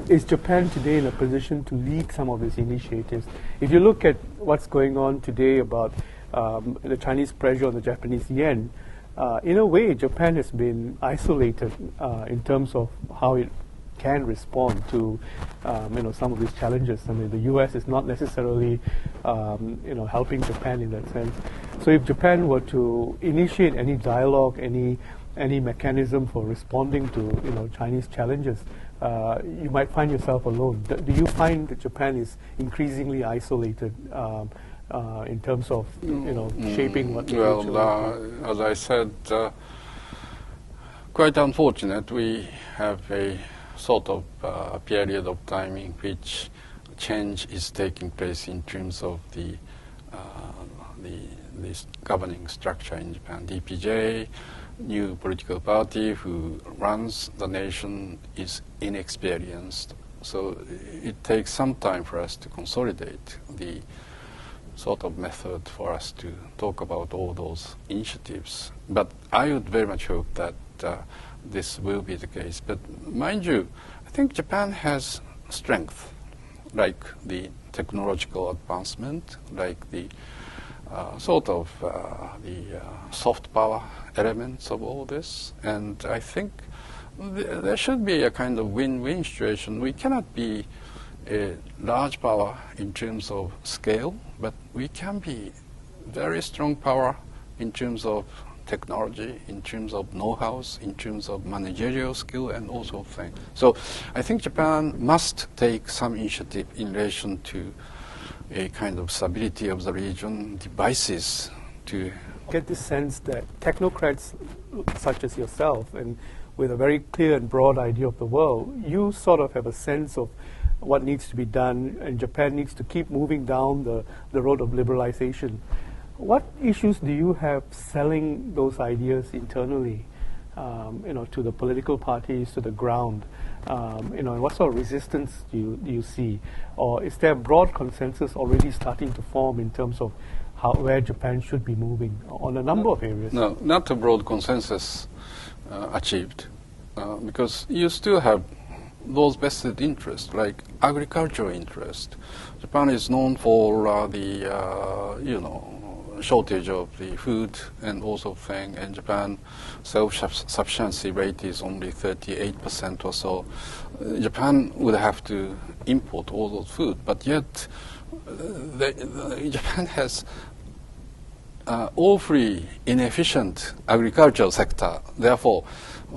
Is Japan today in a position to lead some of these initiatives? If you look at what's going on today about the Chinese pressure on the Japanese yen, in a way, Japan has been isolated in terms of how it can respond to some of these challenges. I mean, the U.S. is not necessarily helping Japan in that sense. So if Japan were to initiate any dialogue, any mechanism for responding to Chinese challenges, you might find yourself alone. Do you find that Japan is increasingly isolated in terms of shaping what? Well, as I said, quite unfortunate. We have a sort of period of time in which change is taking place in terms of the governing structure in Japan. DPJ, new political party who runs the nation, is inexperienced. So it takes some time for us to consolidate the sort of method for us to talk about all those initiatives. But I would very much hope that this will be the case. But mind you, I think Japan has strength, like the technological advancement, like the the soft power elements of all this. And I think there should be a kind of win-win situation. We cannot be a large power in terms of scale, but we can be very strong power in terms of technology, in terms of know-hows, in terms of managerial skill, and all sorts of things. So I think Japan must take some initiative in relation to a kind of stability of the region, devices to get the sense that technocrats such as yourself, and with a very clear and broad idea of the world, you sort of have a sense of what needs to be done, and Japan needs to keep moving down the road of liberalization. What issues do you have selling those ideas internally, to the political parties, to the ground? And what sort of resistance do you see? Or is there a broad consensus already starting to form in terms of where Japan should be moving on a number of areas? No, not a broad consensus achieved, because you still have those vested interests, like agricultural interest. Japan is known for shortage of the food and also thing, and Japan self-sufficiency rate is only 38% or so. Japan would have to import all those food, but yet Japan has awfully inefficient agricultural sector. Therefore,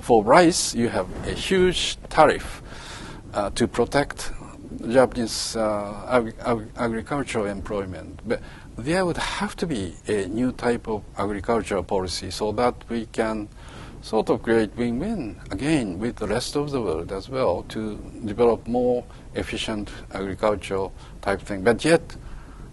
for rice, you have a huge tariff to protect Japanese agricultural employment. But there would have to be a new type of agricultural policy so that we can sort of create win-win again with the rest of the world as well to develop more efficient agricultural type thing. But yet,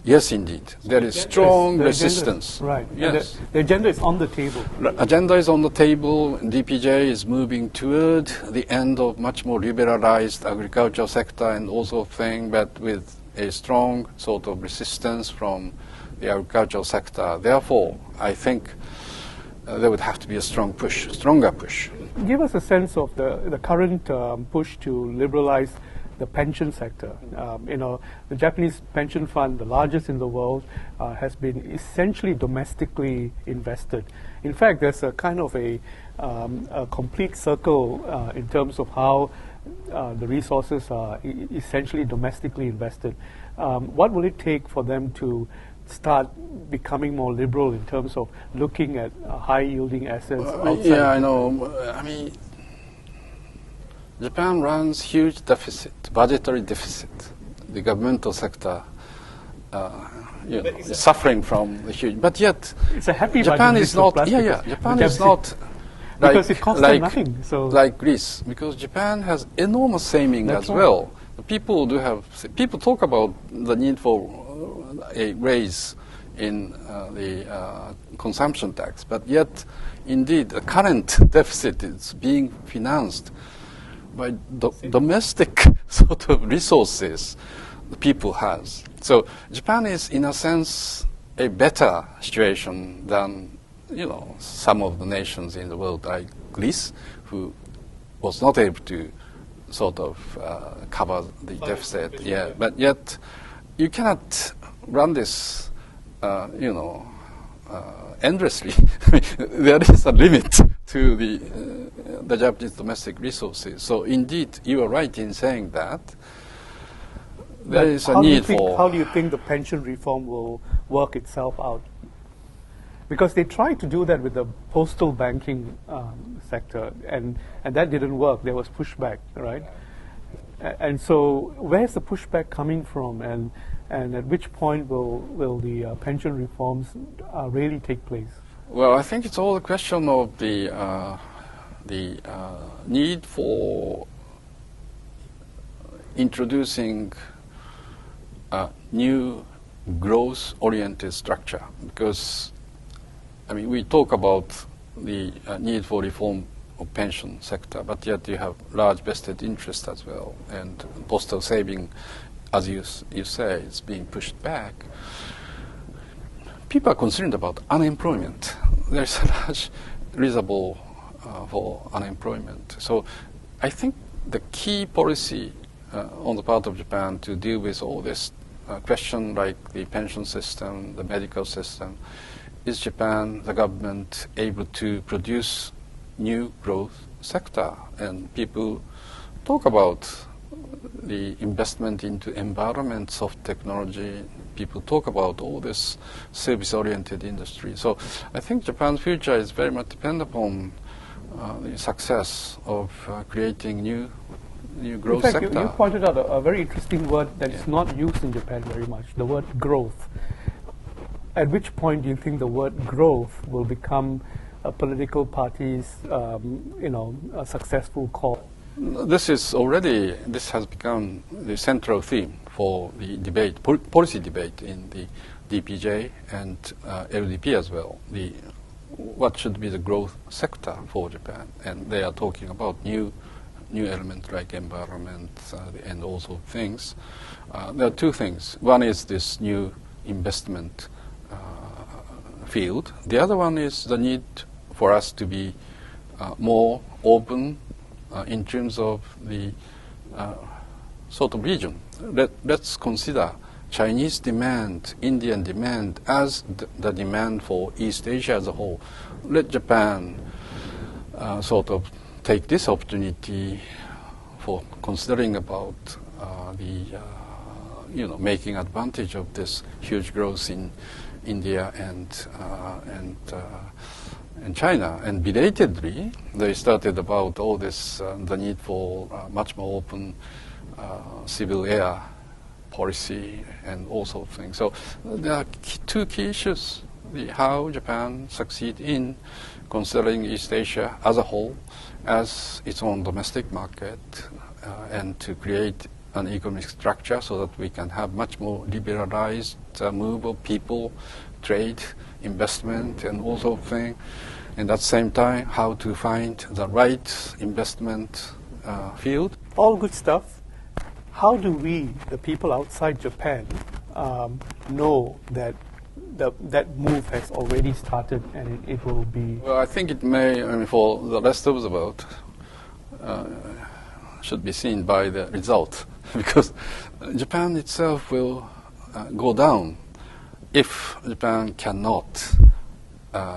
yes, indeed, there is strong resistance. Right. Yes. The agenda is on the table. Agenda is on the table. DPJ is moving toward the end of much more liberalized agricultural sector and also thing, but with a strong sort of resistance from the agricultural sector. Therefore, I think there would have to be a stronger push. Give us a sense of the current push to liberalize the pension sector. The Japanese pension fund, the largest in the world, has been essentially domestically invested. In fact, there's a kind of a complete circle in terms of how the resources are essentially domestically invested. What will it take for them to start becoming more liberal in terms of looking at high-yielding assets outside? Yeah, I know. I mean, Japan runs huge deficit, budgetary deficit. The governmental sector is suffering from the huge. But yet, it's a happy Japan is not. Japan is not. Because it costs them nothing. So like Greece, because Japan has enormous saving as well. People talk about the need for a raise in the consumption tax, but yet, indeed, the current deficit is being financed by domestic sort of resources the people has. So Japan is, in a sense, a better situation than some of the nations in the world, like Greece, who was not able to sort of cover the deficit. Yeah, but yet you cannot run this, endlessly. There is a limit to the Japanese domestic resources. So indeed, you are right in saying that there is a need for. How do you think the pension reform will work itself out? Because they tried to do that with the postal banking sector, and that didn't work. There was pushback, right? And so, where's the pushback coming from, and at which point will the pension reforms really take place? Well, I think it's all a question of the need for introducing a new growth-oriented structure, because we talk about the need for reform of pension sector, but yet you have large vested interest as well, and postal saving, as you say, is being pushed back. People are concerned about unemployment. There's a large reservoir for unemployment. So I think the key policy on the part of Japan to deal with all this question, like the pension system, the medical system, is Japan, the government, able to produce new growth sector? And people talk about the investment into environment, soft technology. People talk about all this service-oriented industry. So I think Japan's future is very much dependent upon the success of creating new growth sector. You pointed out a very interesting word that's not used in Japan very much, the word growth. At which point do you think the word growth will become a political party's, a successful call? This has become the central theme for the debate, policy debate in the DPJ and LDP as well. What should be the growth sector for Japan? And they are talking about new elements like environment and also things. There are two things. One is this new investment field. The other one is the need for us to be more open in terms of the sort of region. Let's consider Chinese demand, Indian demand as the demand for East Asia as a whole. Let Japan sort of take this opportunity for considering about making advantage of this huge growth in India and China. And belatedly, they started about all this, the need for much more open civil air policy and all sorts of things. So there are two key issues: how Japan succeed in considering East Asia as a whole as its own domestic market, and to create an economic structure so that we can have much more liberalized move of people, trade, investment, and all sorts of things. And at the same time, how to find the right investment field. All good stuff. How do we, the people outside Japan, know that that move has already started and it will be? Well, I think it may, for the rest of the world, should be seen by the result, because Japan itself will go down if Japan cannot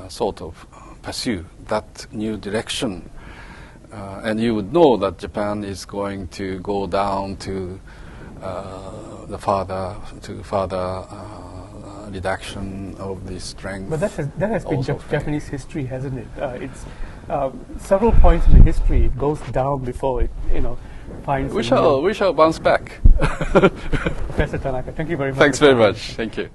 sort of pursue that new direction. And you would know that Japan is going to go down to further reduction of the strength. But that has been Japanese history, hasn't it? It's several points in the history it goes down before it finds. We shall bounce back. Professor Tanaka, thank you very much. Thanks very much. Thank you.